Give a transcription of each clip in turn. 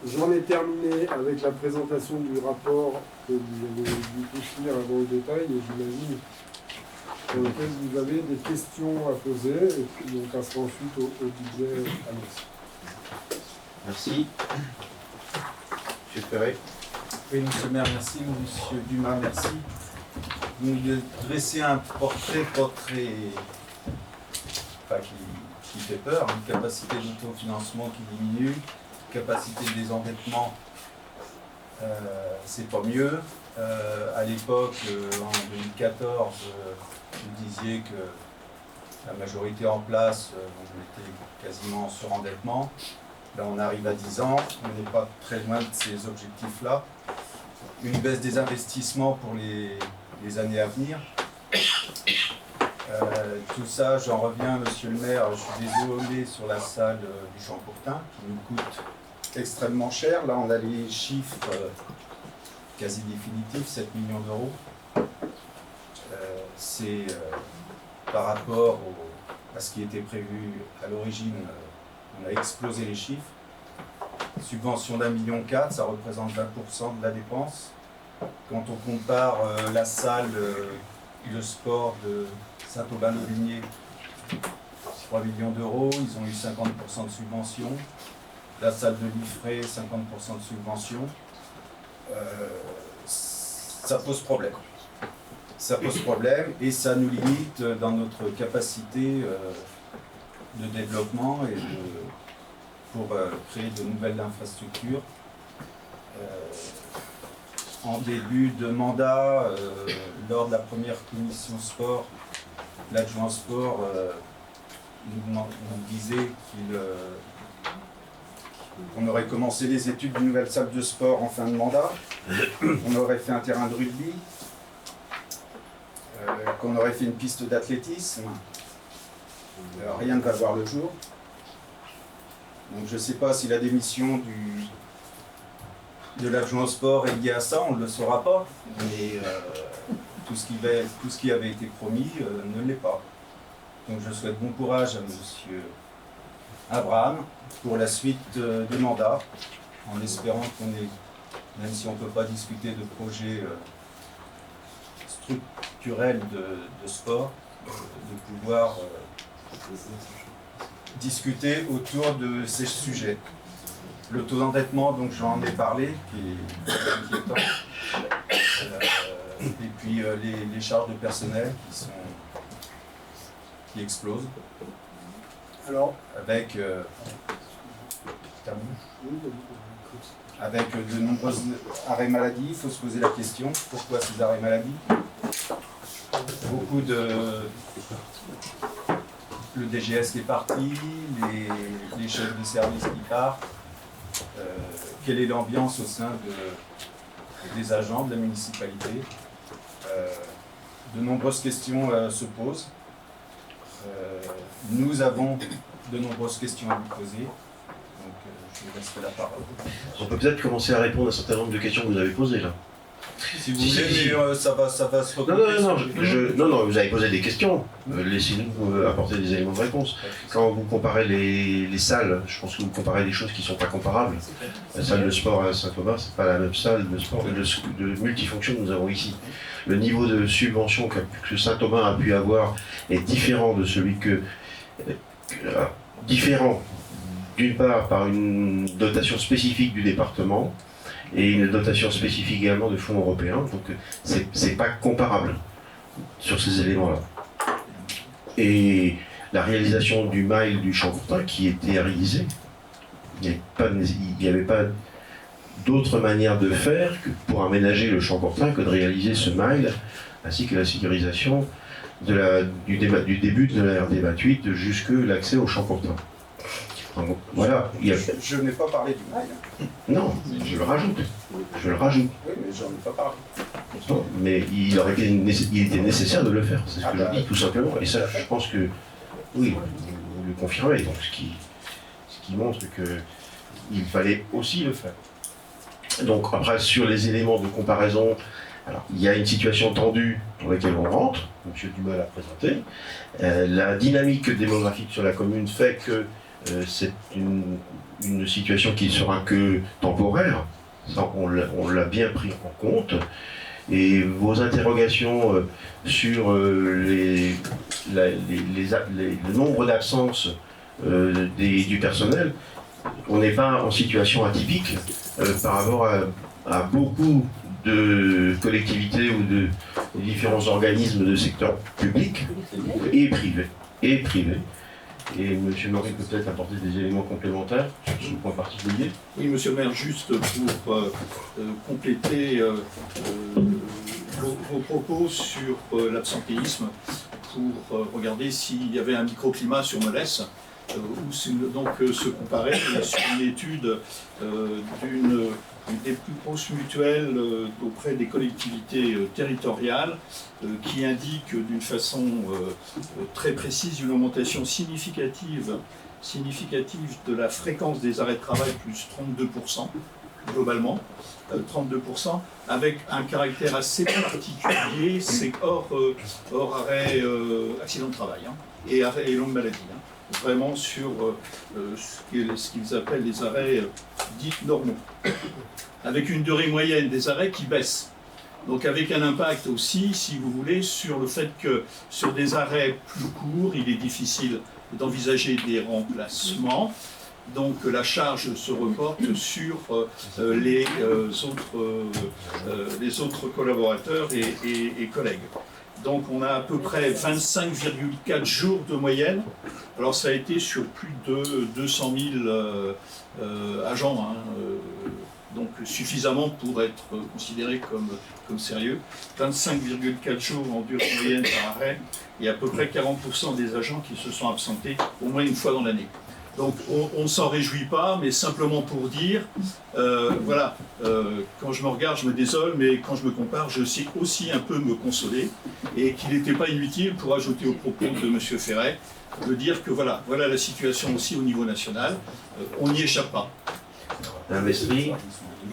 j'en ai terminé avec la présentation du rapport que vous avez dû finir avant le détail, et j'imagine pour lequel vous avez des questions à poser, et puis on passera ensuite au budget annexe. Merci. Monsieur Ferré. Oui, monsieur le maire, merci. Monsieur Dumas, merci. Vous nous dressez un portrait qui fait peur, une capacité d'autofinancement qui diminue, capacité de désendettement, c'est pas mieux. À l'époque, en 2014, vous disiez que la majorité en place, on était quasiment en surendettement. Là, on arrive à 10 ans, on n'est pas très loin de ces objectifs-là. Une baisse des investissements pour les années à venir. Tout ça, j'en reviens, monsieur le maire, je suis désolé sur la salle du Champ-Courtin, qui nous coûte extrêmement cher. Là, on a les chiffres quasi définitifs, 7 millions d'euros. C'est par rapport à ce qui était prévu à l'origine, on a explosé les chiffres. Subvention d'1,4 million, ça représente 20% de la dépense. Quand on compare la salle de sport de Saint-Aubin-d'Aubigné, 3 millions d'euros, ils ont eu 50% de subvention. La salle de Liffré, 50% de subvention. Ça pose problème. Ça pose problème et ça nous limite dans notre capacité de développement et pour créer de nouvelles infrastructures. En début de mandat, lors de la première commission sport, l'adjoint sport nous disait qu'on aurait commencé les études d'une nouvelle salle de sport en fin de mandat, on aurait fait un terrain de rugby, qu'on aurait fait une piste d'athlétisme. Rien ne va voir le jour. Donc je ne sais pas si la démission de l'adjoint au sport est liée à ça, on ne le saura pas. Mais tout ce qui avait été promis ne l'est pas. Donc je souhaite bon courage à M. Abraham pour la suite du mandat, en espérant qu'on ait, même si on ne peut pas discuter de projets structurels de sport, de pouvoir discuter autour de ces sujets. Le taux d'endettement, donc j'en ai parlé, qui est inquiétant. Et puis les charges de personnel qui explosent. Alors, avec de nombreux arrêts maladie, il faut se poser la question, pourquoi ces arrêts maladie? Beaucoup de... Le DGS qui est parti, les chefs de service qui partent. Quelle est l'ambiance au sein des agents de la municipalité? De nombreuses questions se posent. Nous avons de nombreuses questions à vous poser. Donc je vous laisse la parole. On peut peut-être commencer à répondre à un certain nombre de questions que vous avez posées là. Si vous voulez, mais ça va se recouper. Non, vous avez posé des questions. Laissez-nous apporter des éléments de réponse. Quand vous comparez les salles, je pense que vous comparez des choses qui ne sont pas comparables. La salle de sport à Saint-Aubin, ce n'est pas la même salle de sport de multifonction que nous avons ici. Le niveau de subvention que Saint-Aubin a pu avoir est différent de celui différent d'une part par une dotation spécifique du département, et une dotation spécifique également de fonds européens, donc c'est pas comparable sur ces éléments-là. Et la réalisation du mile du Champ-Courtin qui était réalisée, il n'y avait pas d'autre manière de faire que pour aménager le Champ-Courtin que de réaliser ce mile, ainsi que la sécurisation du début de la RD 28 jusque l'accès au Champ-Courtin. Donc, voilà. Je n'ai pas parlé du mile. Non, je le rajoute. Oui, mais j'en ai pas parlé. Non, mais il était nécessaire de le faire, c'est ce que je dis tout simplement. Et ça, je pense que, oui, vous le confirmez, donc ce qui montre qu'il fallait aussi le faire. Donc après, sur les éléments de comparaison, alors, il y a une situation tendue dans laquelle on rentre, M. Dumas l'a présenté. La dynamique démographique sur la commune fait que c'est une situation qui ne sera que temporaire. Ça, on l'a bien pris en compte. Et vos interrogations sur le nombre d'absences du personnel, on n'est pas en situation atypique par rapport à beaucoup de collectivités ou de différents organismes de secteur public et privé. Et M. Maury peut peut-être apporter des éléments complémentaires sur ce point particulier. Oui, Monsieur le maire, juste pour compléter vos propos sur l'absentéisme, pour regarder s'il y avait un microclimat sur Molès, ou donc se comparer sur une étude d'une des plus grosses mutuelles auprès des collectivités territoriales qui indique d'une façon très précise une augmentation significative de la fréquence des arrêts de travail, plus 32% globalement, 32%, avec un caractère assez particulier, c'est hors arrêt accident de travail et longue maladie. Vraiment sur ce qu'ils appellent les arrêts dits normaux, avec une durée moyenne des arrêts qui baisse. Donc avec un impact aussi, si vous voulez, sur le fait que sur des arrêts plus courts, il est difficile d'envisager des remplacements. Donc la charge se reporte sur les autres collaborateurs et collègues. Donc on a à peu près 25,4 jours de moyenne. Alors ça a été sur plus de 200 000 agents, donc suffisamment pour être considéré comme sérieux. 25,4 jours en durée moyenne par arrêt et à peu près 40% des agents qui se sont absentés au moins une fois dans l'année. Donc on ne s'en réjouit pas, mais simplement pour dire, voilà, quand je me regarde, je me désole, mais quand je me compare, je sais aussi un peu me consoler, et qu'il n'était pas inutile, pour ajouter au propos de M. Ferret, de dire que voilà la situation aussi au niveau national, on n'y échappe pas. Investi.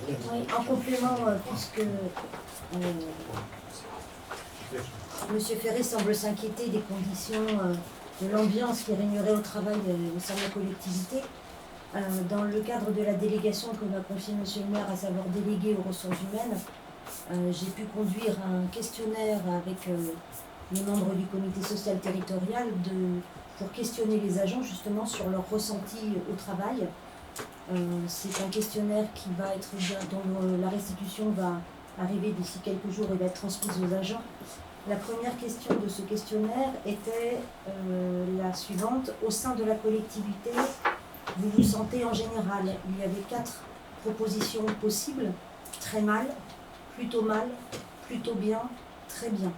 Oui, en complément, puisque M. Ferret semble s'inquiéter des conditions de l'ambiance qui régnerait au travail au sein de la collectivité. Dans le cadre de la délégation que m'a confiée M. le maire, à savoir délégué aux ressources humaines, j'ai pu conduire un questionnaire avec les membres du comité social territorial pour questionner les agents justement sur leur ressenti au travail. C'est un questionnaire qui va être dont la restitution va arriver d'ici quelques jours et va être transmise aux agents. La première question de ce questionnaire était la suivante. Au sein de la collectivité, vous vous sentez en général? Il y avait 4 propositions possibles. Très mal, plutôt bien, très bien.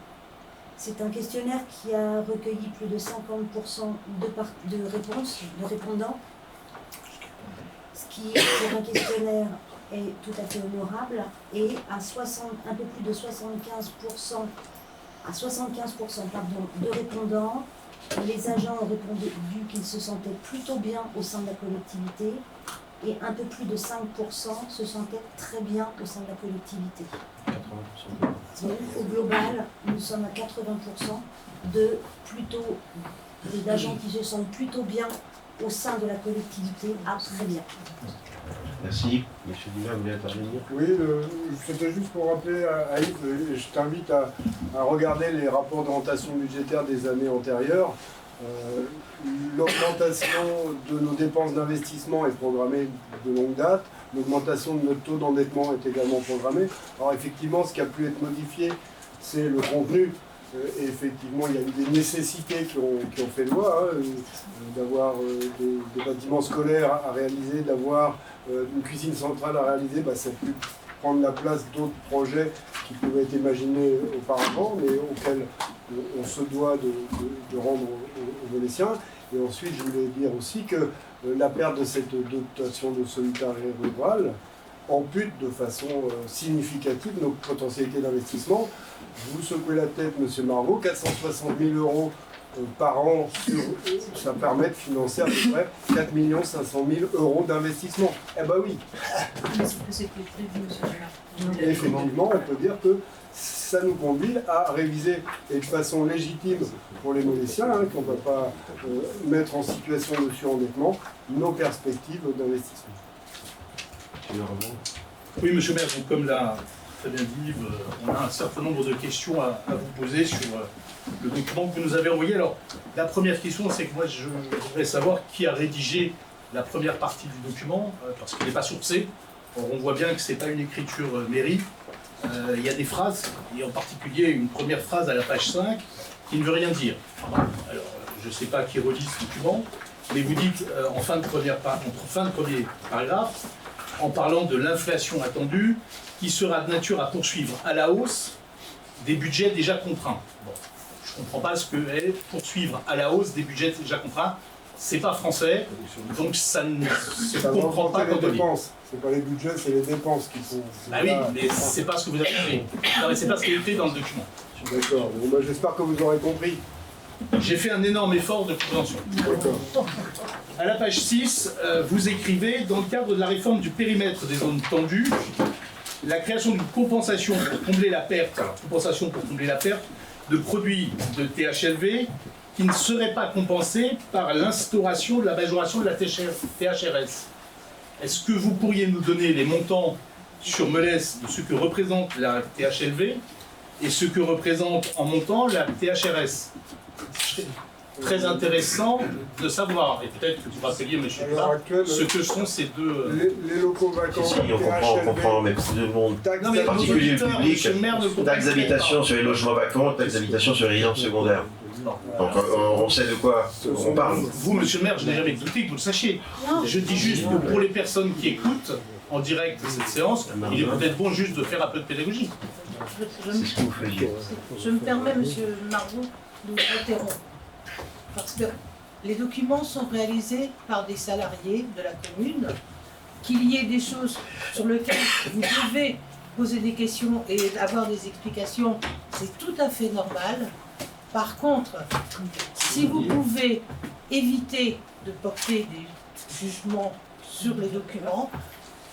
C'est un questionnaire qui a recueilli plus de 50% de réponses, de répondants, ce qui, pour un questionnaire, est tout à fait honorable. Et à un peu plus de 75%, de répondants, les agents ont répondu qu'ils se sentaient plutôt bien au sein de la collectivité et un peu plus de 5% se sentaient très bien au sein de la collectivité. 80%. Donc au global, nous sommes à 80% d'agents qui se sentent plutôt bien au sein de la collectivité à très bien. Merci. Monsieur Dumas, vous voulez intervenir? Oui, c'était juste pour rappeler à Yves, je t'invite à regarder les rapports d'orientation budgétaire des années antérieures. L'augmentation de nos dépenses d'investissement est programmée de longue date. L'augmentation de notre taux d'endettement est également programmée. Alors effectivement, ce qui a pu être modifié, c'est le contenu. Et effectivement, il y a eu des nécessités qui ont fait loi, d'avoir des bâtiments scolaires à réaliser, d'avoir une cuisine centrale à réaliser. Ça a pu prendre la place d'autres projets qui pouvaient être imaginés auparavant, mais auxquels on se doit de rendre aux Vénétiens. Et ensuite, je voulais dire aussi que la perte de cette dotation de solidarité rurale ampute de façon significative nos potentialités d'investissement. Vous secouez la tête, M. Marvaux, 460 000 euros par an, ça permet de financer à peu près 4 500 000 euros d'investissement. Eh ben oui. C'est plus prévu, M. le maire. Et effectivement, on peut dire que ça nous conduit à réviser, et de façon légitime pour les Molésiens, qu'on ne va pas mettre en situation de surendettement, nos perspectives d'investissement. Oui, monsieur le maire, donc, comme l'a très bien dit, on a un certain nombre de questions à vous poser sur le document que vous nous avez envoyé. Alors, la première question, c'est que moi, je voudrais savoir qui a rédigé la première partie du document, parce qu'il n'est pas sourcé. Or, on voit bien que ce n'est pas une écriture mairie. Il y a des phrases, et en particulier une première phrase à la page 5, qui ne veut rien dire. Alors, je ne sais pas qui relit ce document, mais vous dites en fin de premier paragraphe, en parlant de l'inflation attendue, qui sera de nature à poursuivre à la hausse des budgets déjà contraints. Bon, je ne comprends pas ce que est poursuivre à la hausse des budgets déjà contraints. C'est pas français, donc ça ne se comprend pas quand on lit. C'est pas les budgets, c'est les dépenses qui sont. Bah oui, mais c'est pas ce que vous avez écrit. Non, mais c'est pas ce qui est écrit dans le document. D'accord, bon, bah, j'espère que vous aurez compris. J'ai fait un énorme effort de compréhension. D'accord. À la page 6, vous écrivez, dans le cadre de la réforme du périmètre des zones tendues, la création d'une compensation pour combler la perte, de produits de THLV qui ne seraient pas compensés par l'instauration de la majoration de la THRS. Est-ce que vous pourriez nous donner les montants sur Melesse de ce que représente la THLV et ce que représente en montant la THRS? Très intéressant de savoir, et peut-être que vous rappeliez, monsieur Dupart, ce que sont ces deux... Les locaux vacants, Si, on comprend, mais tout le monde, Non, mais en particulier le public, monsieur le maire ne comprend taxe d'habitation sur les logements vacants, taxe d'habitation sur les résidences secondaires. Non. Donc on sait de quoi on parle. Vous, monsieur le maire, je n'ai jamais douté que vous le sachiez. Je dis juste que pour les personnes qui écoutent en direct cette séance, il est peut-être bon juste de faire un peu de pédagogie. C'est ce que vous faisiez. Je me permets, monsieur Margot, de vous interrompre. Parce que les documents sont réalisés par des salariés de la commune. Qu'il y ait des choses sur lesquelles vous devez poser des questions et avoir des explications, c'est tout à fait normal. Par contre, si vous pouvez éviter de porter des jugements sur les documents,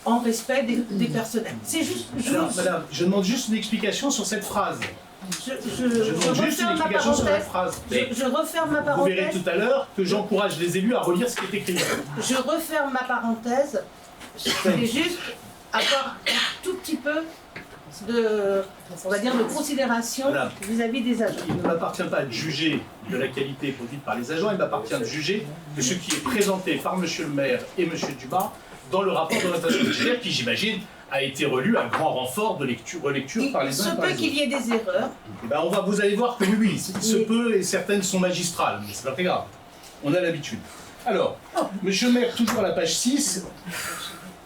en respect des personnels. C'est juste... Alors, madame, je demande juste une explication sur cette phrase. Je demande juste une referme ma explication sur la parenthèse. phrase. Je referme ma Vous verrez parenthèse. tout à l'heure que j'encourage les élus à relire ce qui est écrit. Je referme ma parenthèse. Je voulais juste avoir un tout petit peu de, on va dire, de considération Voilà. vis-à-vis des agents. Il ne m'appartient pas de juger de la qualité produite par les agents, il m'appartient de juger de ce qui est présenté par monsieur le maire et monsieur Dubas dans le rapport d'orientation budgétaire qui, j'imagine, a été relu à grand renfort de relecture par les uns et Il se par peut les qu'il y ait des erreurs. Eh ben, vous allez voir que oui, il se peut, et certaines sont magistrales, mais c'est pas très grave. On a l'habitude. Alors, monsieur le maire, toujours à la page 6.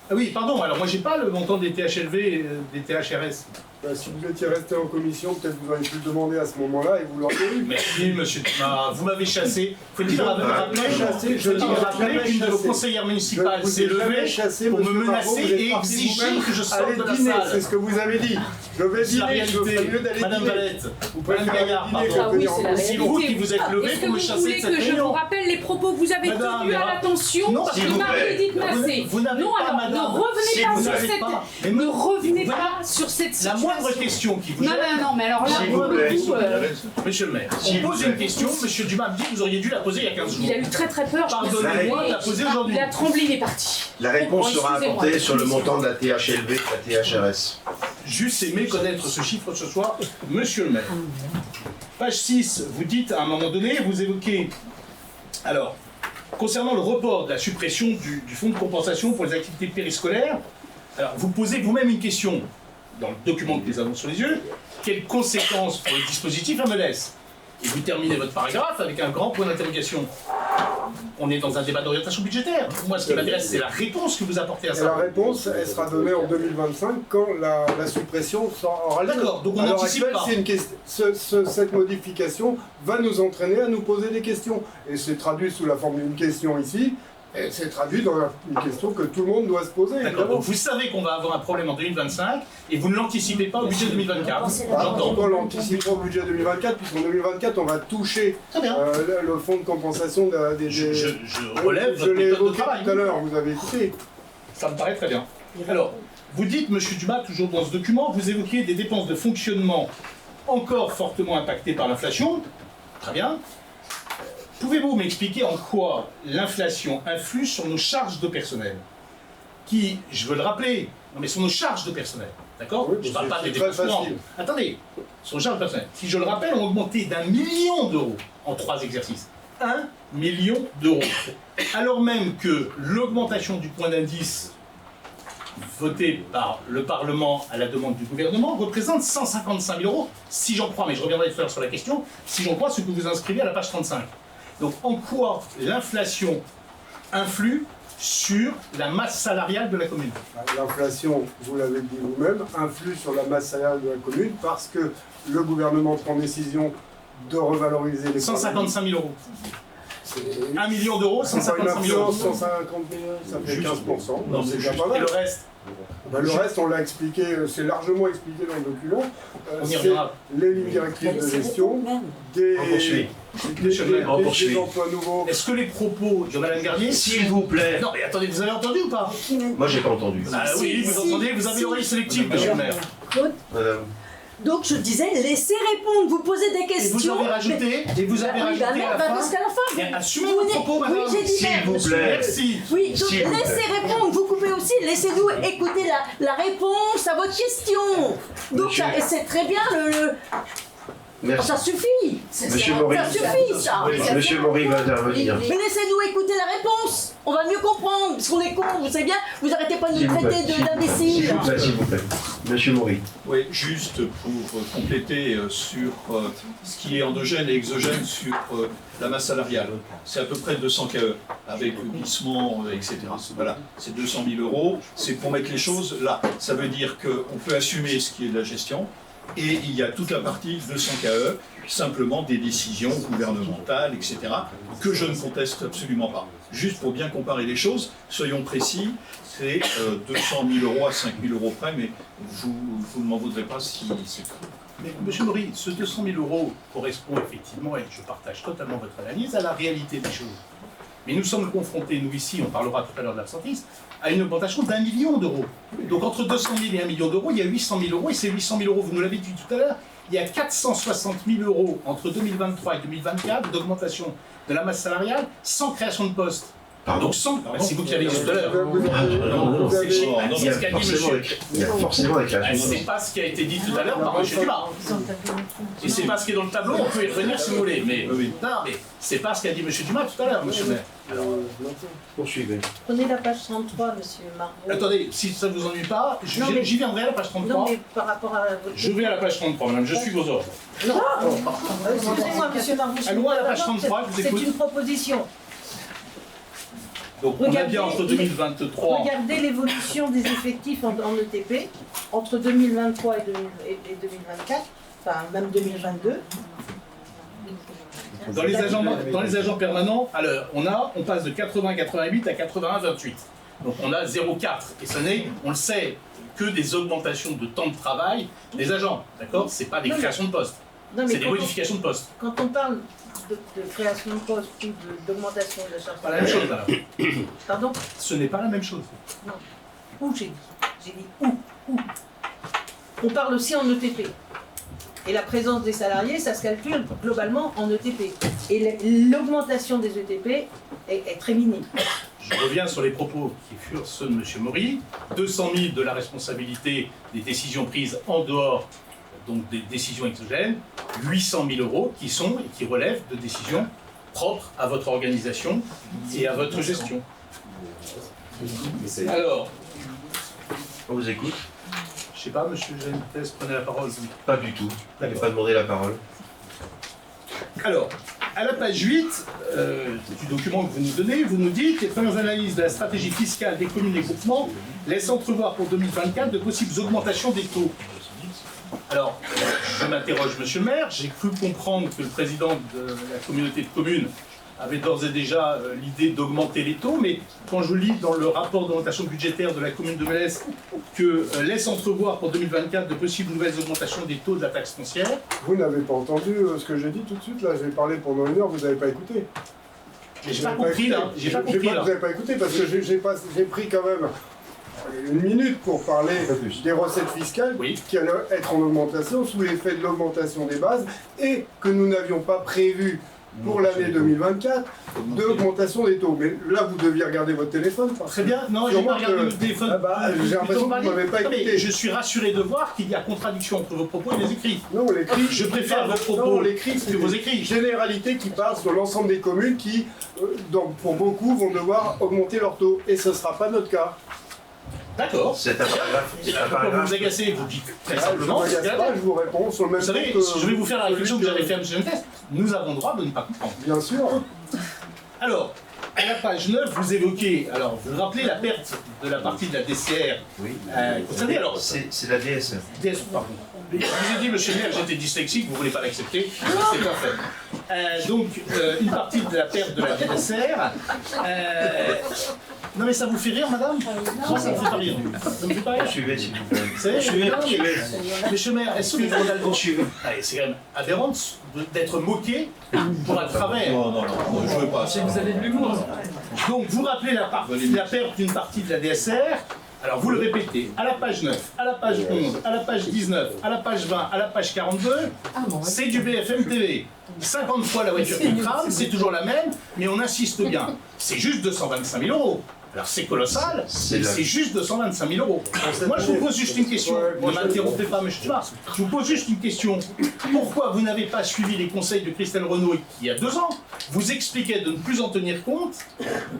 Ah oui, pardon, alors moi j'ai pas le montant des THLV et des THRS. Bah, si vous étiez resté en commission, peut-être vous auriez pu le demander à ce moment-là et vous l'auriez eu. Merci, monsieur Dumas. Vous m'avez chassé. Faut-il Je rappeler qu'une de vos conseillères municipales s'est levée pour me menacer et exiger que je sorte de la dîner, salle. c'est ce que vous avez dit. Je vais C'est la dîner, je ferais réalité. mieux d'aller Madame dîner. Valette, Vous Madame préférez Gaillard, dîner pardon. que venir en c'est la commission. C'est vous qui vous êtes levé Est-ce que pour me vous chasser de voulez cette que je vous réunion. rappelle les propos que vous avez Madame, tenus à l'attention non, par s'il vous plaît. Marie-Edith Massé? Vous n'avez Non, pas, alors, madame. ne revenez Si pas vous sur n'avez cette... pas. Mais Ne revenez voilà. pas sur cette La situation. moindre question qui vous Non, gêne, non, mais alors là, S'il pour vous le plaît. coup, monsieur le maire, S'il on vous pose plaît. une question, monsieur Dumas me dit que vous auriez dû la poser il y a 15 jours. il a eu très très peur. je me Pardonnez-moi souviens. de la poser aujourd'hui. Il a tremblé, il est parti. La réponse Bon, sera excusez-moi. apportée sur le montant de la THLV et la THRS. Juste aimé connaître ce chiffre ce soir, monsieur le maire. Page 6, vous dites à un moment donné, vous évoquez. Alors, concernant le report de la suppression du fonds de compensation pour les activités périscolaires, alors vous posez vous-même une question dans le document que nous avons sur les yeux. Quelles conséquences pour le dispositif à Melesse? Et vous terminez votre paragraphe avec un grand point d'interrogation. On est dans un débat d'orientation budgétaire. Moi, ce qui m'intéresse, c'est la réponse que vous apportez à Et la ça. réponse, elle sera donnée en 2025 quand la suppression aura lieu. D'accord, donc on À l'heure n'anticipe actuelle, pas. c'est une cette modification va nous entraîner à nous poser des questions. Et c'est traduit sous la forme d'une question ici, et c'est traduit dans une question que tout le monde doit se poser. D'accord, évidemment. donc vous savez qu'on va avoir un problème en 2025 et vous ne l'anticipez pas au budget 2024. J'entends. On l'anticipera au budget 2024, puisqu'en 2024, on va toucher Très bien. le fonds de compensation des... Je relève Je votre l'ai méthode de évoqué travail. tout à l'heure, vous avez écouté. Ça me paraît très bien. Alors, vous dites, monsieur Dumas, toujours dans ce document, vous évoquez des dépenses de fonctionnement encore fortement impactés par l'inflation. Très bien. Pouvez-vous m'expliquer en quoi l'inflation influe sur nos charges de personnel? Qui, je veux le rappeler, non mais sur nos charges de personnel, d'accord? Oui, Je ne parle pas des c'est très déplacements. facile. Attendez, sur nos charges de personnel, qui, je le rappelle, ont augmenté d'1 million d'euros en 3 exercices. 1 million d'euros. Alors même que l'augmentation du point d'indice votée par le Parlement à la demande du gouvernement représente 155 000 euros, si j'en crois, mais je reviendrai tout à l'heure sur la question, si j'en crois ce que vous inscrivez à la page 35. Donc en quoi l'inflation influe sur la masse salariale de la commune? L'inflation, vous l'avez dit vous-même, influe sur la masse salariale de la commune parce que le gouvernement prend décision de revaloriser les 155 000 euros. C'est 1 million d'euros, c'est pas une 155 000 euros. influence, 150 000, ça fait Juste. 15%. Non, c'est c'est déjà juste. pas Et mal. le reste, Ben, le reste, on l'a expliqué, c'est largement expliqué dans le document. on y C'est reviendra. les lignes directrices de gestion, Même. des, On poursuit. des emplois nouveaux. Est-ce que les propos de Madame Garnier... S'il vous plaît. Non mais attendez, vous avez entendu ou pas? Qui m'a- Moi, j'ai pas entendu. Ah oui, vous entendez, vous avez l'oreille sélective, monsieur le maire. Claude, Madame. donc je disais, laissez répondre, vous posez des Et vous questions. avez rajouté, et vous avez Oui, rajouté bah non, à la bah fin... parce qu'à la fin, Et assumez vous vos n'êtes- propos, madame. Oui, j'ai dit S'il merde. vous plaît. Merci. Oui, donc S'il vous plaît. laissez répondre, vous coupez aussi, laissez-nous écouter la réponse à votre question. Donc Monsieur- ça- et c'est très bien, Merci. ça suffit. Monsieur Maury. Ça suffit, ça. Monsieur Maury va intervenir. Mais laissez-nous écouter la réponse. On va mieux comprendre, parce qu'on est cons, vous savez bien, vous arrêtez pas de S'il nous vous plaît. traiter S'il d'imbéciles. vous plaît, s'il vous plaît. Monsieur Maury. Oui, juste pour compléter sur ce qui est endogène et exogène sur la masse salariale. C'est à peu près 200 KE, avec le glissement, etc. Voilà, c'est 200 000 euros. C'est pour mettre les choses là. Ça veut dire qu'on peut assumer ce qui est de la gestion, et il y a toute la partie 200 KE, simplement des décisions gouvernementales, etc., que je ne conteste absolument pas. Juste pour bien comparer les choses, soyons précis, c'est 200 000 euros à 5 000 euros près, mais vous ne m'en voudrez pas si c'est ça. Mais monsieur Maury, ce 200 000 euros correspond effectivement, et je partage totalement votre analyse, à la réalité des choses. Mais nous sommes confrontés, nous ici, on parlera tout à l'heure de l'absentisme, à une augmentation d'1 million d'euros. Donc entre 200 000 et 1 million d'euros, il y a 800 000 euros, et ces 800 000 euros, vous nous l'avez dit tout à l'heure, il y a 460 000 euros entre 2023 et 2024 d'augmentation de la masse salariale sans création de poste. Pardon. Donc sans, c'est vous qui l'avez dit tout à l'heure. Vous C'est avez- chez- non, c'est ce qu'a dit monsieur. Il y a forcément des Ah, créations de c'est pas ce qui a été dit tout à l'heure par monsieur Dumas. Et c'est pas ce qui est dans le tableau, on peut y revenir si vous voulez. Mais Oui. non, mais c'est pas ce qu'a dit monsieur Dumas tout à l'heure, monsieur le maire. Poursuivez. Prenez la page 33, monsieur Margot. Attendez, si ça vous ennuie pas, Non, mais- j'y viendrai à la page 33. Non, mais par rapport à votre... Je vais à la page 33, madame, je suis vos ordres. Non, excusez-moi, monsieur Margot. Allons à la page 33, je vous écoute. C'est une proposition. Donc on a Regardez, bien entre 2023. Regardez l'évolution des effectifs en ETP entre 2023 et 2024, enfin même 2022. Dans les agents permanents, alors on passe de 80-88 à 81-28. Donc on a 0,4. Et ce n'est, on le sait, que des augmentations de temps de travail des agents. D'accord? C'est pas des Non, mais- créations de postes. Non, mais C'est des modifications de postes. quand on parle de création de postes ou d'augmentation de la charge Pas la même chose, madame. Pardon? Ce n'est pas la même chose. Où j'ai dit? J'ai dit où? On parle aussi en ETP. Et la présence des salariés, ça se calcule globalement en ETP. Et l'augmentation des ETP est très minime. Je reviens sur les propos qui furent ceux de M. Maury. 200 000 de la responsabilité des décisions prises en dehors, donc des décisions exogènes. 800 000 euros qui relèvent de décisions propres à votre organisation et à votre gestion. Alors, On vous écoute. je sais pas, M. Gentes, prenez la parole. Pas du tout. Je n'ai pas demandé la parole. Alors, à la page 8 du document que vous nous donnez, vous nous dites « Les premières analyses de la stratégie fiscale des communes et groupements laissent entrevoir pour 2024 de possibles augmentations des taux. » Alors, je m'interroge, monsieur le maire, j'ai cru comprendre que le président de la communauté de communes avait d'ores et déjà l'idée d'augmenter les taux, mais quand je lis dans le rapport d'orientation budgétaire de la commune de Mélès que laisse entrevoir pour 2024 de possibles nouvelles augmentations des taux de la taxe foncière, Vous n'avez pas entendu ce que j'ai dit tout de suite, là, j'ai parlé pendant une heure, vous n'avez pas écouté. mais j'ai pas compris là, j'ai pas compris là. Vous n'avez pas écouté parce que j'ai pris quand même une minute pour parler des recettes fiscales Oui. qui allaient être en augmentation sous l'effet de l'augmentation des bases et que nous n'avions pas prévu pour l'année 2024 d'augmentation des taux. Mais là, vous deviez regarder votre téléphone. Parce Très bien, non, j'ai sûrement pas regardé que- le téléphone. Ah bah, j'ai l'impression que vous m'avez pas Non, mais écouté. je suis rassuré de voir qu'il y a contradiction entre vos propos et les écrits. Non, l'écrit. Je préfère vos propos Non, l'écrit, c'est que vos des écrits. généralités qui parlent sur l'ensemble des communes qui, pour beaucoup, vont devoir augmenter leur taux. Et ce ne sera pas notre cas. D'accord. C'est un paragraphe. C'est un Pourquoi vous paragraphe. vous agacez? Vous dites très Je simplement. m'agace pas, je vous réponds sur le même Vous savez, ton que je vais vous faire la réflexion que celui j'avais fait à M. Jeunesse. Nous avons le droit de ne pas comprendre. Bien sûr. Alors, à la page 9, vous évoquez, alors vous rappelez la perte de la partie de la DCR. Oui. Vous savez, alors, C'est la DSR. pardon. Je vous ai dit, monsieur le maire, j'étais dyslexique, vous ne voulez pas l'accepter, c'est pas fait. Donc, une partie de la perte de la DSR. Non mais ça vous fait rire, madame? Non, ça me fait pas rire. Ça me fait pas rire. Suivez, s'il vous plaît. Vous savez, monsieur le maire, est-ce que vous avez le Suivez. Allez, c'est quand même aberrant d'être moqué pour un travers. Non, je veux pas. Vous avez de l'humour. Donc, vous rappelez la perte d'une partie de la DSR. Alors, vous le répétez à la page 9, à la page 11, à la page 19, à la page 20, à la page 42. C'est du BFM TV. 50 fois la voiture qui crame, c'est toujours la même, mais on insiste bien. C'est juste 225 000 euros. Alors c'est colossal, C'est mais la- c'est juste 225 000 euros. Moi je vous pose juste une question, ne m'interrompez pas monsieur Schwartz, je vous pose juste une question. Pourquoi vous n'avez pas suivi les conseils de Christelle Renaud il y a 2 ans? Vous expliquez de ne plus en tenir compte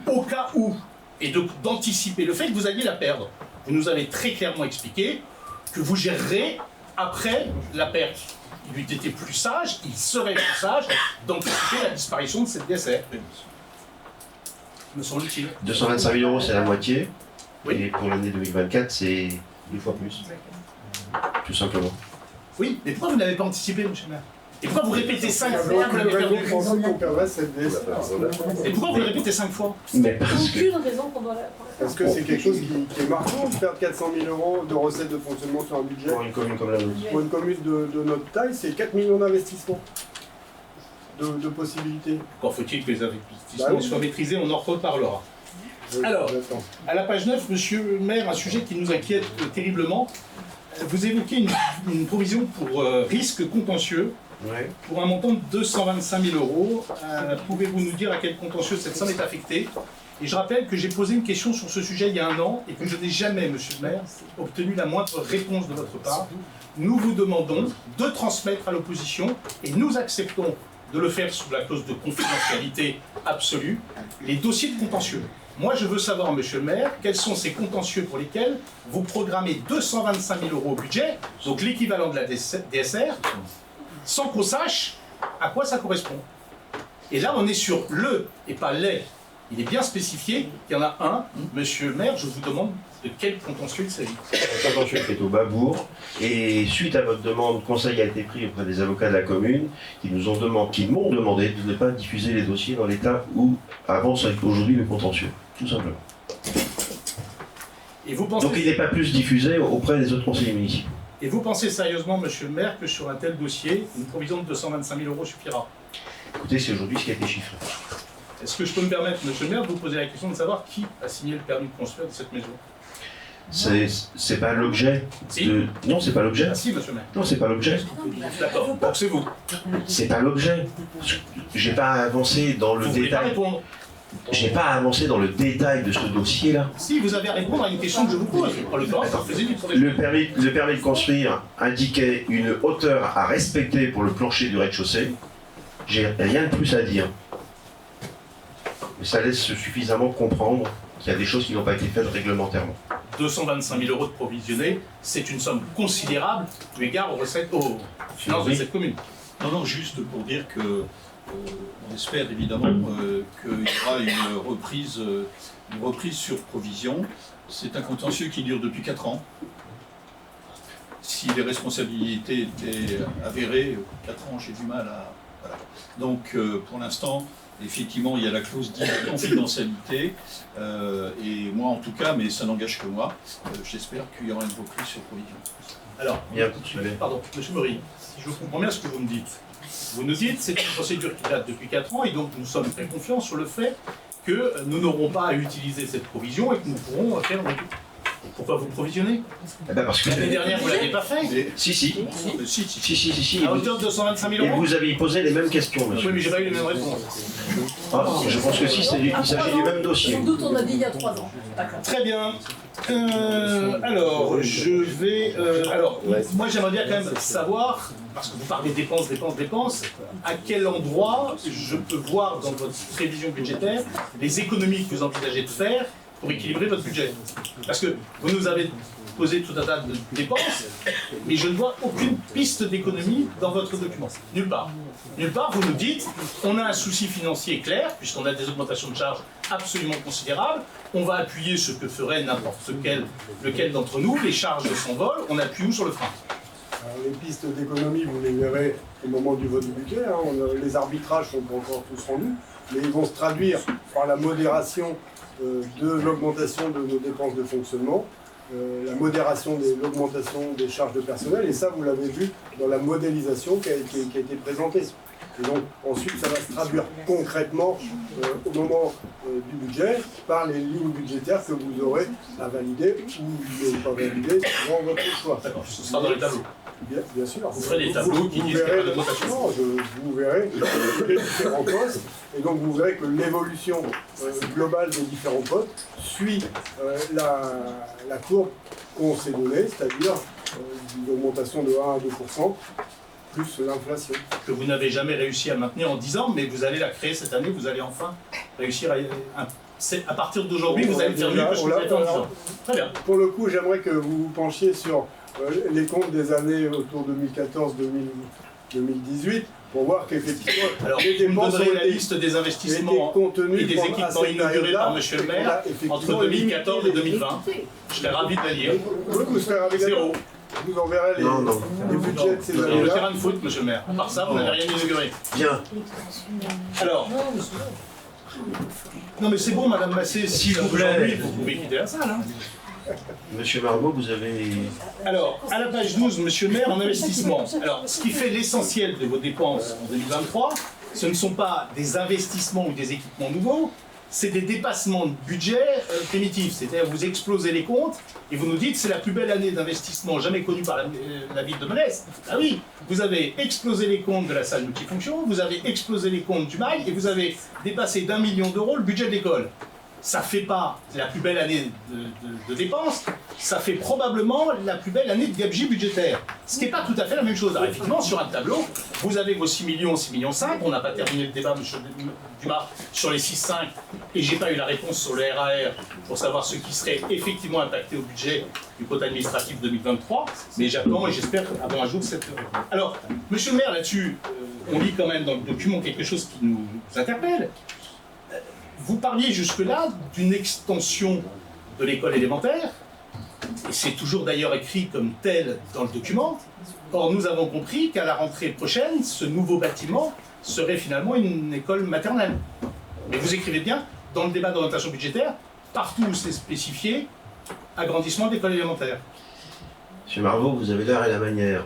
au cas où, et d'anticiper le fait que vous alliez la perdre. Vous nous avez très clairement expliqué que vous gérerez après la perte. Il eût été plus sage, il serait plus sage d'anticiper la disparition de cette DSR. Me semble-t-il. 225 000 euros, c'est la moitié. Oui. Et pour l'année 2024, c'est 2 fois plus. Tout simplement. Oui, mais pourquoi vous n'avez pas anticipé, monsieur le maire? Et pourquoi vous répétez 5 Il y fois avait que vous l'avez aucune perdu? raison pour nous qu'on perdrait cette DSR. Et pourquoi vous le répétez 5 fois? Mais parce que. Aucune raison qu'on doit la. Parce que c'est quelque chose qui est marquant de perdre 400 000 euros de recettes de fonctionnement sur un budget. Pour une commune comme la nôtre. Pour une commune de notre taille, c'est 4 millions d'investissements de possibilités. Encore faut-il que les investissements Bah oui. soient maîtrisés, on en reparlera. Alors. J'attends. À la page 9, monsieur le maire, un sujet qui nous inquiète terriblement. Vous évoquez une provision pour risque contentieux Ouais. pour un montant de 225 000 euros. Pouvez-vous nous dire à quel contentieux cette somme est affectée? Et je rappelle que j'ai posé une question sur ce sujet il y a 1 an et que je n'ai jamais, monsieur le maire, obtenu la moindre réponse de votre part. Nous vous demandons de transmettre à l'opposition et nous acceptons de le faire sous la clause de confidentialité absolue, les dossiers de contentieux. Moi, je veux savoir, monsieur le maire, quels sont ces contentieux pour lesquels vous programmez 225 000 euros au budget, donc l'équivalent de la DSR, sans qu'on sache à quoi ça correspond. Et là, on est sur le et pas les. Il est bien spécifié qu'il y en a un. Monsieur le maire, je vous demande de quel contentieux il s'agit. Un contentieux qui est au Babourg. Et suite à votre demande, conseil a été pris auprès des avocats de la commune qui m'ont demandé de ne pas diffuser les dossiers dans l'état où avance aujourd'hui le contentieux. Tout simplement. Et vous pensez, Donc il n'est pas plus diffusé auprès des autres conseillers municipaux. et vous pensez sérieusement, monsieur le maire, que sur un tel dossier, une provision de 225 000 euros suffira? Écoutez, c'est aujourd'hui ce qui a été chiffré. Est-ce que je peux me permettre, monsieur le maire, de vous poser la question de savoir qui a signé le permis de construire de cette maison? C'est pas l'objet Si. de... Non, c'est pas l'objet. Ah si, monsieur le maire. Non, c'est pas l'objet. D'accord, donc c'est vous. C'est pas l'objet. J'ai pas avancé dans le Vous voulez pas détail. répondre? J'ai pas avancé dans le détail de ce dossier-là. Si, vous avez à répondre à une question que je vous pose. En l'occurrence, ça faisait du problème. Le permis de construire indiquait une hauteur à respecter pour le plancher du rez-de-chaussée. J'ai rien de plus à dire. Mais ça laisse suffisamment comprendre qu'il y a des choses qui n'ont pas été faites réglementairement. 225 000 euros de provisionné, c'est une somme considérable eu égard aux recettes, aux finances de cette commune. Non, juste pour dire que on espère évidemment qu'il y aura une reprise sur provision. C'est un contentieux qui dure depuis 4 ans. Si les responsabilités étaient avérées, 4 ans, j'ai du mal à... Voilà. Donc, pour l'instant, effectivement, il y a la clause dite de confidentialité. Et moi, en tout cas, mais ça n'engage que moi, j'espère qu'il y aura une reprise sur provision. Alors, Bien, pardon, monsieur Maury, si je comprends bien ce que vous me dites, vous nous dites que c'est une procédure qui date depuis 4 ans et donc nous sommes très confiants sur le fait que nous n'aurons pas à utiliser cette provision et que nous pourrons faire Pourquoi vous provisionnez? Eh ben parce que... L'année dernière, vous ne l'aviez pas fait. Si, si. Si. À hauteur de 225 000 Et euros. vous avez posé les mêmes questions, monsieur. Oui, mais j'ai pas eu les mêmes réponses. Ah, je pense que si, il s'agit du même dossier. Sans doute, on a dit il y a 3 ans. D'accord. Très bien. Alors, je vais. Moi, j'aimerais bien quand même savoir, parce que vous parlez dépenses, à quel endroit je peux voir dans votre prévision budgétaire les économies que vous envisagez de faire pour équilibrer votre budget. Parce que vous nous avez posé tout un tas de dépenses, mais je ne vois aucune piste d'économie dans votre document. Nulle part. Nulle part, vous nous dites, on a un souci financier clair, puisqu'on a des augmentations de charges absolument considérables, on va appuyer ce que ferait n'importe lequel d'entre nous, les charges s'envolent, on appuie où sur le frein? Alors, les pistes d'économie, vous les verrez au moment du vote du budget. Les arbitrages sont pas encore tous rendus, mais ils vont se traduire par la modération de l'augmentation de nos dépenses de fonctionnement, la modération de l'augmentation des charges de personnel, et ça, vous l'avez vu dans la modélisation qui a été présentée. Et donc, ensuite, ça va se traduire concrètement au moment du budget par les lignes budgétaires que vous aurez à valider ou ne pas valider dans votre choix. D'accord, ce sera dans les tableaux. Bien sûr. Vous ferez des tableaux qui disent qu'il n'y a pas d'augmentation. Vous verrez les différents postes, et donc vous verrez que l'évolution globale des différents postes suit la courbe qu'on s'est donnée, c'est-à-dire une augmentation de 1 à 2%, plus l'inflation. Que vous n'avez jamais réussi à maintenir en 10 ans, mais vous allez la créer cette année, vous allez enfin réussir à partir d'aujourd'hui, vous allez faire mieux que ce que vous avez fait en 10 ans. Très bien. Pour le coup, j'aimerais que vous vous penchiez sur les comptes des années autour de 2014-2018 pour voir qu'effectivement les dépenses donnerez la liste des investissements et des équipements inaugurés par M. le maire entre 2014 et 2020. Je serais ravi de la lire. Vous serez ravi de la lire. Zéro. Je vous enverrai les budgets de ces Le années-là. terrain de foot, M. le maire. À part ça, vous n'avez rien inauguré. Bien. Alors. Non mais c'est bon, Madame Massé, si aujourd'hui vous pouvez quitter la salle. Monsieur Marmot, vous avez... Alors, à la page 12, Monsieur le maire, en investissement. Alors, ce qui fait l'essentiel de vos dépenses en 2023, ce ne sont pas des investissements ou des équipements nouveaux, c'est des dépassements de budget primitifs. C'est-à-dire vous explosez les comptes et vous nous dites c'est la plus belle année d'investissement jamais connue par la ville de Metz. Ah oui, vous avez explosé les comptes de la salle multifonction, vous avez explosé les comptes du mail et vous avez dépassé d'1 million d'euros le budget de l'école. Ça fait pas la plus belle année de dépenses, ça fait probablement la plus belle année de gabegie budgétaire. Ce qui n'est pas tout à fait la même chose. Alors effectivement, sur un tableau, vous avez vos 6 millions, 6 millions 5, on n'a pas terminé le débat, M. Dumas, sur les 6,5, et j'ai pas eu la réponse sur le RAR pour savoir ce qui serait effectivement impacté au budget du code administratif 2023, mais j'attends et j'espère avant un jour cette... Alors, M. le maire, là-dessus, on lit quand même dans le document quelque chose qui nous interpelle. Vous parliez jusque-là d'une extension de l'école élémentaire, et c'est toujours d'ailleurs écrit comme tel dans le document. Or, nous avons compris qu'à la rentrée prochaine, ce nouveau bâtiment serait finalement une école maternelle. Mais vous écrivez bien, dans le débat d'orientation budgétaire, partout où c'est spécifié, agrandissement de l'école élémentaire. Monsieur Marmot, vous avez l'art et la manière.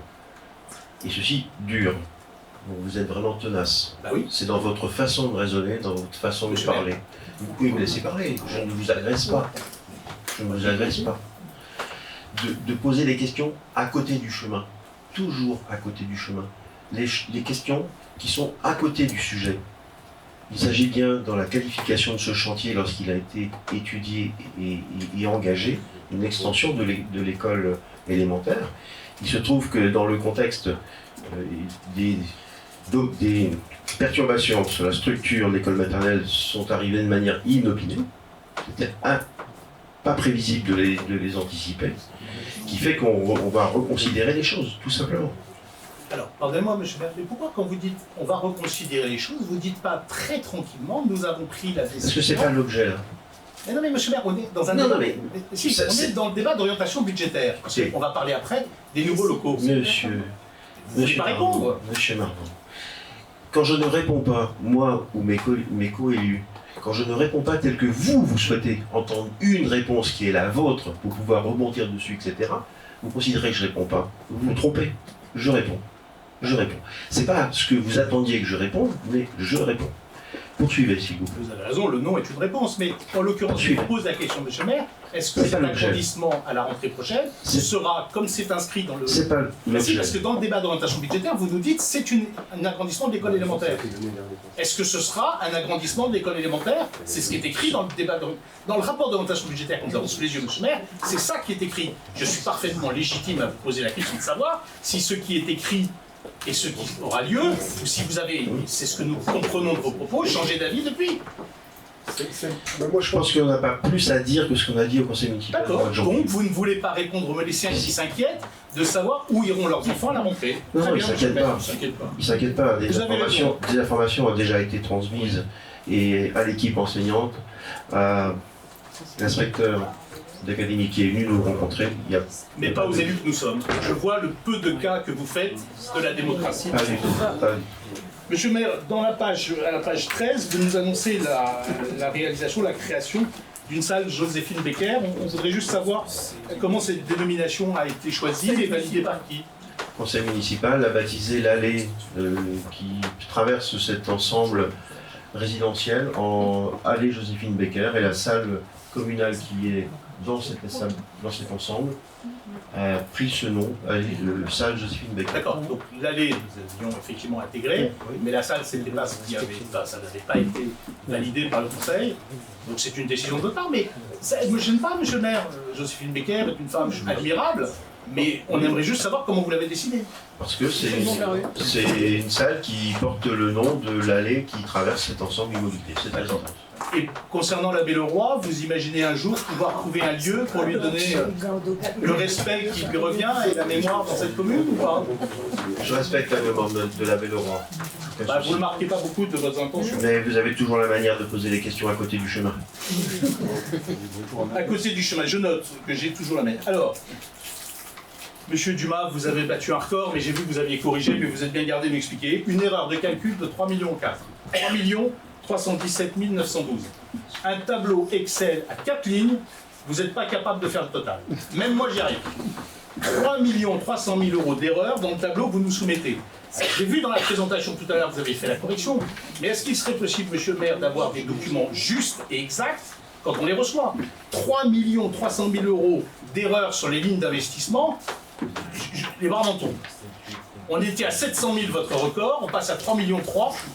Et ceci dure. Vous êtes vraiment tenace. Bah oui. C'est dans votre façon de raisonner, dans votre façon de parler. Vous pouvez me laisser parler, je ne vous agresse pas. Je ne vous agresse pas. De poser des questions à côté du chemin. Toujours à côté du chemin. Les questions qui sont à côté du sujet. Il s'agit bien, dans la qualification de ce chantier, lorsqu'il a été étudié et engagé, une extension de l'école élémentaire. Il se trouve que dans le contexte des perturbations sur la structure de l'école maternelle sont arrivées de manière inopinée, c'était pas prévisible de les anticiper, qui fait qu'on va reconsidérer les choses, tout simplement. Alors, pardonnez-moi, monsieur le maire, mais pourquoi quand vous dites on va reconsidérer les choses, vous ne dites pas très tranquillement, nous avons pris la décision... Parce que c'est pas l'objet, là. Mais non, mais monsieur le maire, on est dans un débat... Si, on est dans le débat d'orientation budgétaire. On va parler après des nouveaux locaux. Monsieur... Vous ne voulez pas répondre. Monsieur Marmot, quand je ne réponds pas, moi ou mes co-élus, quand je ne réponds pas tel que vous souhaitez entendre une réponse qui est la vôtre pour pouvoir rebondir dessus, etc., vous considérez que je ne réponds pas. Vous vous trompez. Je réponds. Je réponds. C'est pas ce que vous attendiez que je réponde, mais je réponds. Poursuivez, s'il vous plaît. Vous avez raison, le non est une réponse, mais en l'occurrence, je vous pose la question, monsieur le maire, est-ce que C'est cet pas l'objet. agrandissement à la rentrée prochaine, ce sera, comme c'est inscrit dans le... C'est pas Mais si, l'objet. parce que dans le débat d'orientation budgétaire, vous nous dites c'est un agrandissement de l'école élémentaire. Est-ce que ce sera un agrandissement de l'école élémentaire? C'est ce qui est écrit dans le débat dans le rapport d'orientation budgétaire que nous avons sous les yeux, monsieur le maire, c'est ça qui est écrit. Je suis parfaitement légitime à vous poser la question de savoir si ce qui est écrit et ce qui aura lieu, ou si vous avez, c'est ce que nous comprenons de vos propos, changé d'avis depuis. Mais moi, Je pense qu'on n'a pas plus à dire que ce qu'on a dit au conseil municipal. au mois D'accord, de janvier. donc vous ne voulez pas répondre aux Méléciens qui s'inquiètent de savoir où iront leurs enfants à la rentrée. Non, Très non, bien, ils monsieur le s'inquiètent maire, pas. ils s'inquiètent pas. Ils ne s'inquiètent pas, Vous avez des informations ont déjà été transmises et à l'équipe enseignante, à l'inspecteur d'académie qui est venu nous rencontrer. Il y a Mais pas aux élus que nous sommes. Je vois le peu de cas que vous faites de la démocratie. pas du tout. Pas du tout. Monsieur le maire, à la page 13, vous nous annoncez la réalisation, la création d'une salle Joséphine Becker. On voudrait juste savoir comment cette dénomination a été choisie et validée par qui. Le conseil municipal a baptisé l'allée qui traverse cet ensemble résidentiel en allée Joséphine Becker et la salle communale qui est dans cet ensemble a pris ce nom, salle Joséphine Becker. D'accord, donc l'allée, nous avions effectivement intégré, mais la salle, c'était pas ce qui avait, ça n'avait pas été validé par le conseil, donc c'est une décision de votre part, mais ça ne me gêne pas, monsieur le maire. Joséphine Becker est une femme admirable, mais on aimerait juste savoir comment vous l'avez décidé. Parce que c'est une salle qui porte le nom de l'allée qui traverse cet ensemble immobilier. C'est très D'accord. important. Et concernant l'abbé Leroy, vous imaginez un jour pouvoir trouver un lieu pour lui donner le respect qui lui revient et la mémoire dans cette commune ou pas? Je respecte la mémoire de l'abbé Leroy. Aucun Bah, souci. vous ne marquez pas beaucoup de votre intention. Mais vous avez toujours la manière de poser les questions à côté du chemin. À côté du chemin, je note que j'ai toujours la même. Alors, monsieur Dumas, vous avez battu un record, mais j'ai vu que vous aviez corrigé, mais vous êtes bien gardé de m'expliquer. Une erreur de calcul de 3,4 millions. 3,317 912. Un tableau Excel à 4 lignes, vous n'êtes pas capable de faire le total. Même moi, j'y arrive. 3 300 000 euros d'erreur dans le tableau que vous nous soumettez. J'ai vu dans la présentation tout à l'heure, vous avez fait la correction, mais est-ce qu'il serait possible, monsieur le maire, d'avoir des documents justes et exacts quand on les reçoit? 3 300 000 euros d'erreur sur les lignes d'investissement, les bras m'en tombent. On était à 700 000 votre record, on passe à 3,3 millions.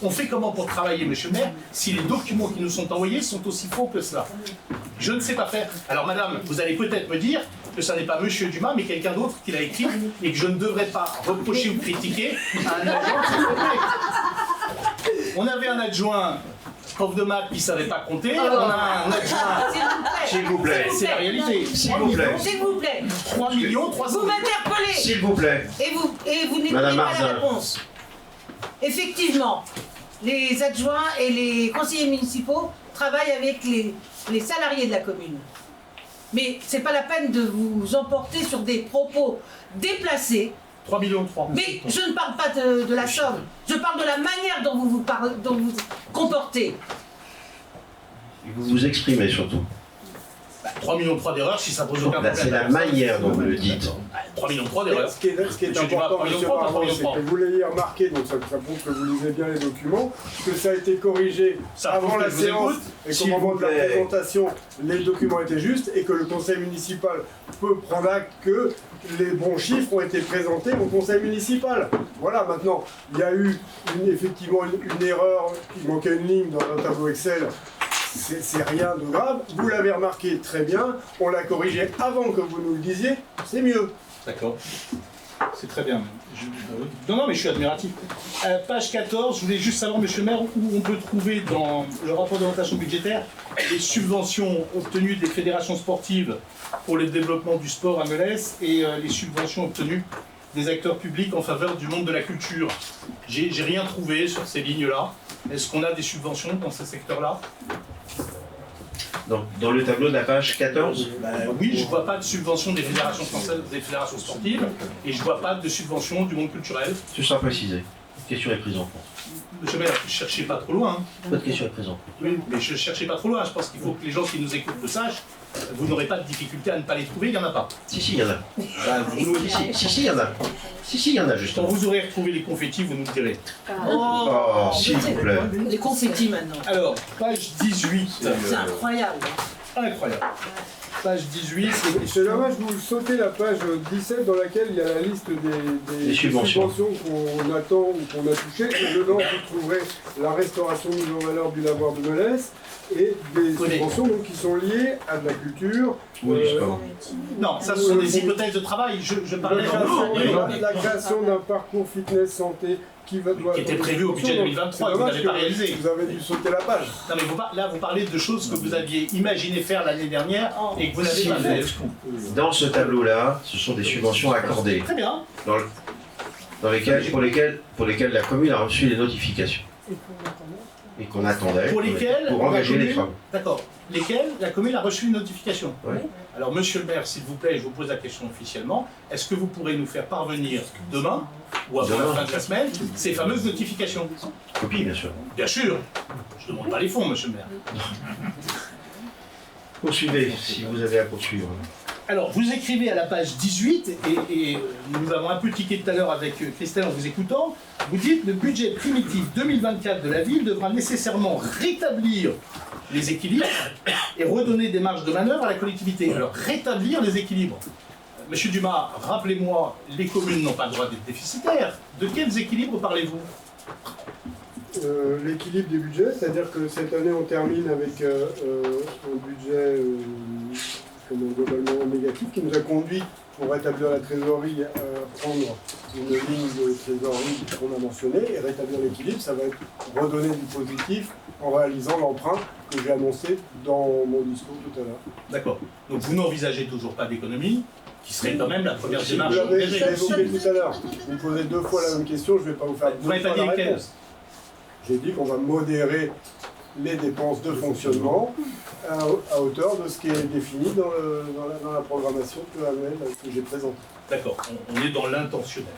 On fait comment pour travailler, monsieur le maire, si les documents qui nous sont envoyés sont aussi faux que cela? Je ne sais pas faire. Alors madame, vous allez peut-être me dire que ce n'est pas monsieur Dumas, mais quelqu'un d'autre qui l'a écrit, et que je ne devrais pas reprocher ou critiquer à un agent qui se trompe. On avait un adjoint prof de maths qui ne savait pas compter, on a un adjoint... S'il vous plaît. C'est la réalité. S'il vous plaît. S'il vous plaît, 3 millions 300 vous 000. m'interpellez S'il vous plaît. et vous n'écoutez Madame pas Marzin. la réponse. Effectivement, les adjoints et les conseillers municipaux travaillent avec les salariés de la commune. Mais c'est pas la peine de vous emporter sur des propos déplacés. 3,3 millions. Mais je ne parle pas de la somme, je parle de la manière dont vous vous comportez. Vous vous exprimez surtout. 3,3 millions d'erreurs, si ça pose aucun problème. C'est la manière dont vous le dites. 3,3 millions d'erreurs. Ce qui est Monsieur Dumas, important, 3,3 monsieur millions, Marmot, 3,3 c'est que vous l'ayez remarqué, donc ça prouve que vous lisez bien les documents, que ça a été corrigé Ça avant prouve que la je vous séance écoute. et S'il qu'au moment vous de la plaît. présentation, les documents étaient justes et que le conseil municipal peut prendre acte que les bons chiffres ont été présentés au conseil municipal. Voilà, maintenant, il y a eu effectivement une erreur, il manquait une ligne dans un tableau Excel. C'est rien de grave, vous l'avez remarqué très bien, on l'a corrigé avant que vous nous le disiez, c'est mieux. D'accord. C'est très bien. Non, mais je suis admiratif. Page 14, je voulais juste savoir, monsieur le maire, où on peut trouver dans le rapport d'orientation budgétaire les subventions obtenues des fédérations sportives pour le développement du sport à Melès et les subventions obtenues des acteurs publics en faveur du monde de la culture. J'ai rien trouvé sur ces lignes-là. Est-ce qu'on a des subventions dans ce secteur-là? Dans le tableau de la page 14, Oui, je ne vois pas de subvention des fédérations françaises, des fédérations sportives, et je ne vois pas de subvention du monde culturel. ce sera précisé. question est prise en compte. Monsieur le maire, ne cherchez pas trop loin. Votre question est prise en compte. Oui, mais je ne cherchais pas trop loin. Je pense qu'il faut que les gens qui nous écoutent le sachent. Vous n'aurez pas de difficulté à ne pas les trouver, il n'y en a pas. Si, il y en a. Ben, vous nous- Si, il y en a. Si, il y en a, Quand justement. vous aurez retrouvé les confettis, vous nous le direz. Oh, s'il vous plaît. Les confettis maintenant. Alors, page 18. C'est incroyable. Incroyable. Page 18. C'est dommage, vous sautez la page 17 dans laquelle il y a la liste des subventions. qu'on attend ou qu'on a touchées. Et dedans, vous trouverez la restauration mise en valeur du lavoir de Melès et des subventions donc, qui sont liées à de la culture. Oui, je comprends. Non, ça ce sont des hypothèses de travail. Je parlais La création d'un parcours fitness santé qui était prévu au budget 2023 et vous n'avez pas réalisé. Vous avez dû sauter la page. Non mais là vous parlez de choses que vous aviez imaginé faire l'année dernière et que vous n'avez pas fait. Dans ce tableau-là, ce sont des subventions accordées, Très bien. pour lesquelles la commune a reçu les notifications. Et qu'on attendait Pour lesquelles pour engager les travaux. D'accord. Lesquelles la commune a reçu une notification. Oui. Alors monsieur le maire, s'il vous plaît, je vous pose la question officiellement, est-ce que vous pourrez nous faire parvenir demain ou avant la fin de la semaine ces fameuses notifications? Copie, bien sûr. Bien sûr. Je ne demande pas les fonds, monsieur le maire. Poursuivez, si vous avez à poursuivre. Alors, vous écrivez à la page 18, et nous avons un peu tiqué tout à l'heure avec Christelle en vous écoutant, vous dites « Le budget primitif 2024 de la ville devra nécessairement rétablir les équilibres et redonner des marges de manœuvre à la collectivité. » Alors, rétablir les équilibres. Monsieur Dumas, rappelez-moi, les communes n'ont pas le droit d'être déficitaires. De quels équilibres parlez-vous? L'équilibre des budgets, c'est-à-dire que cette année on termine avec un budget globalement négatif qui nous a conduit, pour rétablir la trésorerie, à prendre une ligne de trésorerie qu'on a mentionnée et rétablir l'équilibre, ça va être redonner du positif en réalisant l'emprunt que j'ai annoncé dans mon discours tout à l'heure. D'accord. Donc vous n'envisagez toujours pas d'économie, qui serait quand même la première démarche Vous l'avez engagée. évoqué tout à l'heure. Vous me posez deux fois la même question, je ne vais pas vous faire Vous m'avez pas dit lesquelles? J'ai dit qu'on va modérer les dépenses de fonctionnement à hauteur de ce qui est défini dans la programmation pluriannuelle que j'ai présentée. D'accord, on est dans l'intentionnel.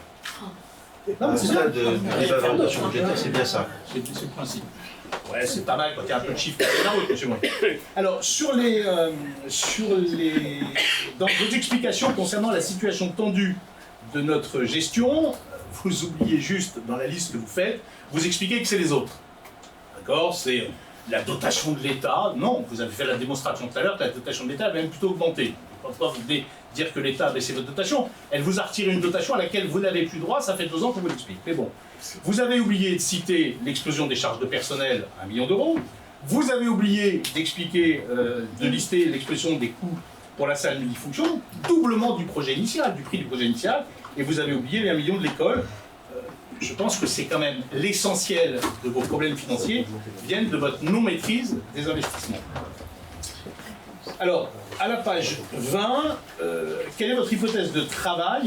À un stade de débat d'orientation budgétaire, c'est bien ça. C'est le principe. Ouais, c'est pas mal quand il y a un peu de chiffres dans la route, monsieur Moy. Alors, dans vos explications concernant la situation tendue de notre gestion, vous oubliez juste, dans la liste que vous faites, vous expliquez que c'est les autres. D'accord? C'est la dotation de l'État. Non, vous avez fait la démonstration tout à l'heure que la dotation de l'État a même plutôt augmenté. Pourquoi vous venez dire que l'État a baissé votre dotation? Elle vous a retiré une dotation à laquelle vous n'avez plus droit, ça fait 2 ans qu'on vous l'explique. Mais bon, vous avez oublié de citer l'explosion des charges de personnel à 1 million d'euros. Vous avez oublié d'expliquer, de lister l'expression des coûts pour la salle multifonction, doublement du projet initial, du prix du projet initial, et vous avez oublié les 1 million de l'école. Je pense que c'est quand même l'essentiel de vos problèmes financiers viennent de votre non-maîtrise des investissements. Alors, à la page 20, quelle est votre hypothèse de travail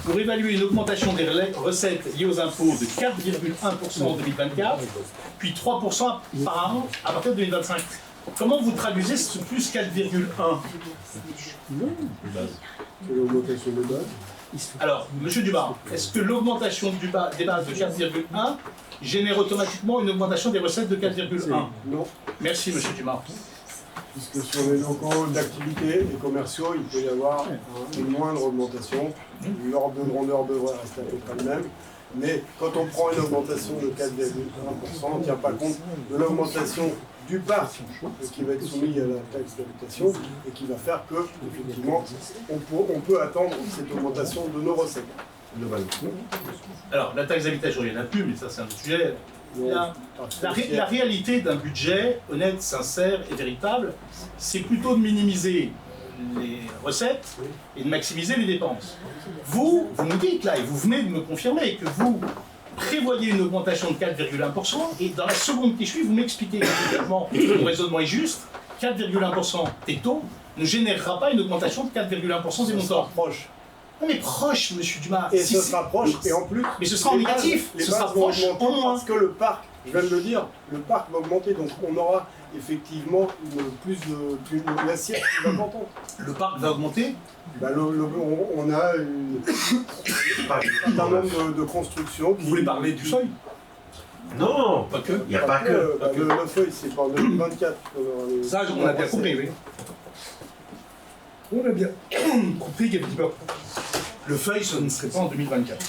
pour évaluer une augmentation des recettes liées aux impôts de 4,1% en 2024, puis 3% par an à partir de 2025? Comment vous traduisez ce plus 4,1? C'est l'augmentation des bases. Alors, monsieur Dumas, est-ce que l'augmentation des bases de 4,1 génère automatiquement une augmentation des recettes de 4,1? Non, Merci, monsieur Dumas. puisque sur les locaux d'activité et commerciaux, il peut y avoir une moindre augmentation. L'ordre de grandeur devrait rester à peu près le même. Mais quand on prend une augmentation de 4,1%, on ne tient pas compte de l'augmentation du parc qui va être soumis à la taxe d'habitation et qui va faire que, effectivement, on peut attendre cette augmentation de nos recettes, globalement. Alors, la taxe d'habitation, il n'y en a plus, mais ça, c'est un autre sujet. La réalité d'un budget honnête, sincère et véritable, c'est plutôt de minimiser les recettes et de maximiser les dépenses. Vous nous dites là, et vous venez de me confirmer, que vous prévoyez une augmentation de 4,1%, et dans la seconde qui suit, vous m'expliquez que mon raisonnement est juste, 4,1% des taux ne générera pas une augmentation de 4,1% des montants. Proche. Non mais proche, monsieur Dumas. Et ce sera proche, et en plus, mais ce sera en négatif, les ce bases sera vont proche augmenter en moins. parce que le parc Je viens de le dire, le parc va augmenter, donc on aura effectivement une assiette plus importante. Le parc va augmenter. Bah, on a un certain nombre de constructions. Vous voulez parler du seuil? Non, Pas que. il n'y a pas que. Le feuille, c'est pas en 2024. Ça, on a bien compris, oui. On a bien compris qu'effectivement, le feuille, ce ne serait pas en 2024.